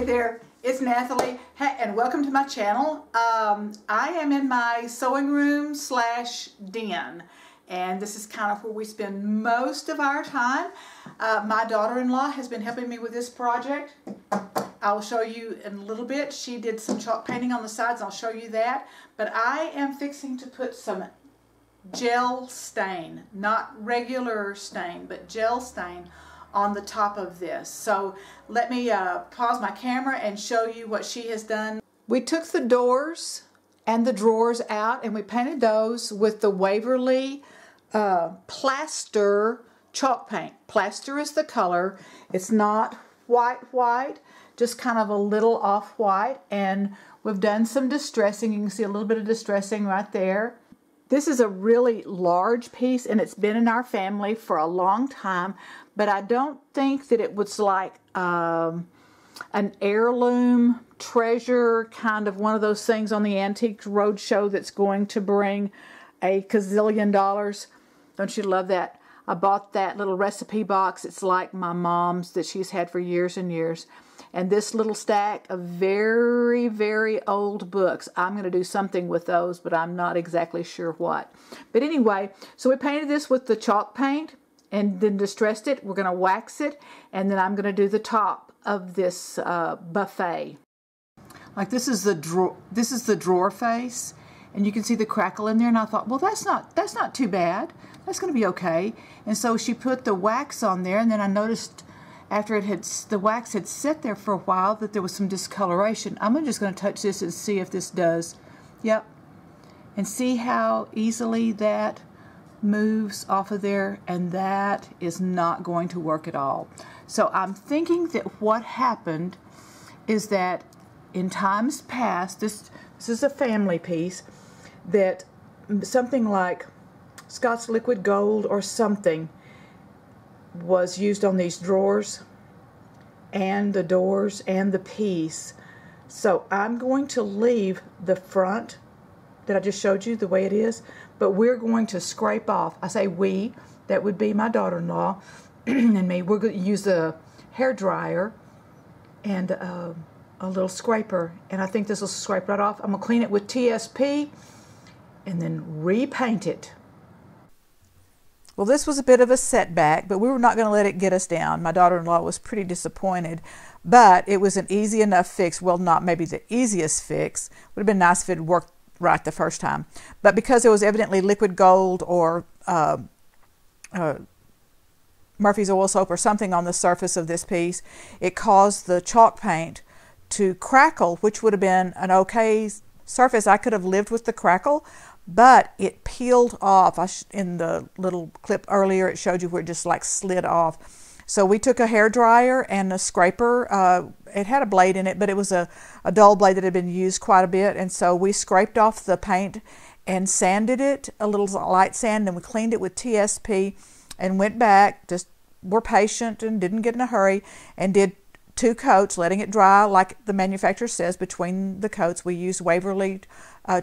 there, it's Nathalie, hey, and welcome to my channel. I am in my sewing room / den, and this is kind of where we spend most of our time. My daughter-in-law has been helping me with this project. I'll show you in a little bit. She did some chalk painting on the sides, and I'll show you that. But I am fixing to put some gel stain, not regular stain, but gel stain on the top of this. So let me pause my camera and show you what she has done. We took the doors and the drawers out and we painted those with the Waverly plaster chalk paint. Plaster is the color. It's not white, just kind of a little off-white, and we've done some distressing. You can see a little bit of distressing right there. This is a really large piece, and it's been in our family for a long time, but I don't think that it was like an heirloom treasure, kind of one of those things on the Antique Roadshow that's going to bring a gazillion dollars. Don't you love that? I bought that little recipe box. It's like my mom's that she's had for years and years. And this little stack of very, very old books. I'm going to do something with those, but I'm not exactly sure what. But anyway, so we painted this with the chalk paint and then distressed it. We're going to wax it, and then I'm going to do the top of this buffet. Like this is the drawer face, and you can see the crackle in there. And I thought, well, that's not too bad. That's going to be okay. And so she put the wax on there, and then I noticed after the wax had set there for a while that there was some discoloration. I'm just going to touch this and see if this does. Yep. And see how easily that moves off of there, and that is not going to work at all. So I'm thinking that what happened is that in times past, this is a family piece, that something like Scott's Liquid Gold or something was used on these drawers and the doors and the piece. So I'm going to leave the front that I just showed you the way it is, but we're going to scrape off. I say we, that would be my daughter-in-law and me. We're going to use a hair dryer and a little scraper, and I think this will scrape right off. I'm going to clean it with TSP and then repaint it. Well, this was a bit of a setback, but we were not going to let it get us down. My daughter-in-law was pretty disappointed, but it was an easy enough fix. Well, not maybe the easiest fix. Would have been nice if it had worked right the first time. But because it was evidently liquid gold or Murphy's oil soap or something on the surface of this piece, it caused the chalk paint to crackle, which would have been an okay surface. I could have lived with the crackle, but it peeled off. In the little clip earlier, it showed you where it just like slid off. So we took a hair dryer and a scraper. It had a blade in it, but it was a dull blade that had been used quite a bit. And so we scraped off the paint and sanded it, a little light sand, and we cleaned it with TSP and went back. Just were patient and didn't get in a hurry, and did 2 coats, letting it dry like the manufacturer says. Between the coats, we used Waverly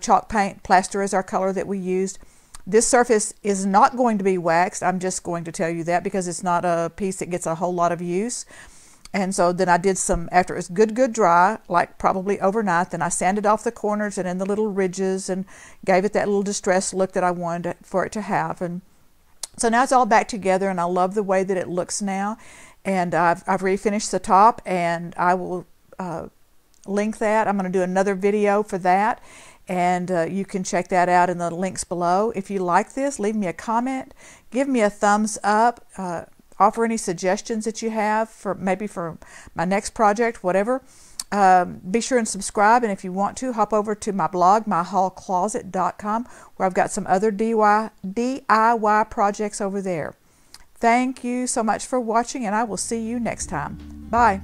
chalk paint. Plaster is our color that we used. This surface is not going to be waxed. I'm just going to tell you that because it's not a piece that gets a whole lot of use. And so then I did some, after it was good dry, like probably overnight, then I sanded off the corners and in the little ridges and gave it that little distressed look that I wanted for it to have. And so now it's all back together, and I love the way that it looks now. And I've refinished the top, and I will link that. I'm going to do another video for that, and you can check that out in the links below. If you like this, leave me a comment, give me a thumbs up, offer any suggestions that you have for maybe for my next project, whatever. Be sure and subscribe, and if you want to, hop over to my blog, myhallcloset.com, where I've got some other DIY projects over there. Thank you so much for watching, and I will see you next time. Bye.